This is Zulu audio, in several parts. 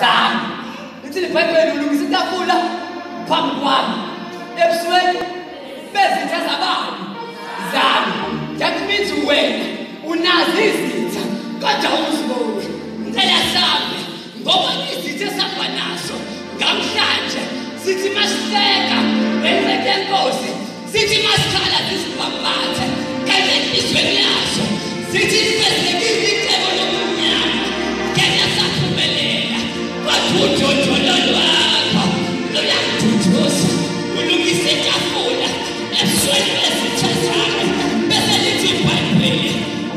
zami lithi liBhayibheli ulungisa itafula phambi kwami ebusweni bezitha zabantu zami. That means wena unazi izitha kodwa uzibone ngicela sami ngoba izitha esihamba nazo namhlanje sithi masibeka benzeke inkosi sithi masikhala zisibambathe kanti isizweni yaso sithi sibezekile icebo lomnyama kenya sakhumelela kwathuthotholo lwakho luyakuthuthusa ulungise itafula ebusweni bezitha zami bese lithi iBhayibheli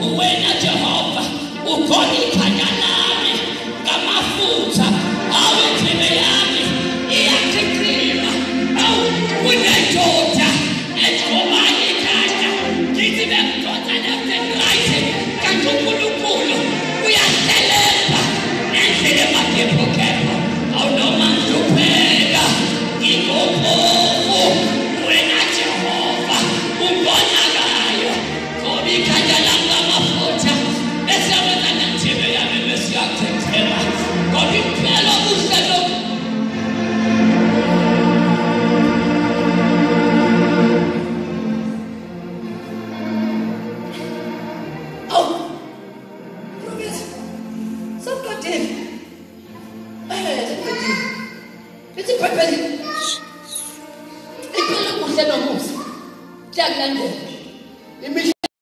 uwena Jehova ukhona ikhanda lami ngamafutha awendlebe yami iyakhicima awu unendoda ejobani ikhanda ngithi bekudonsa left and right kanti uNkulunkulu uyasebenza nendlela emaphepho awunoma ngizopheka ngingophofu wena Jehova ubonakayo ngoba ikhanda lami ngamafutha esebenza nendlebe yami besiyakhicima ngoba impela ubuhle lobu Lithi iBhayibheli iphela kuhle nomusa kuyakulandela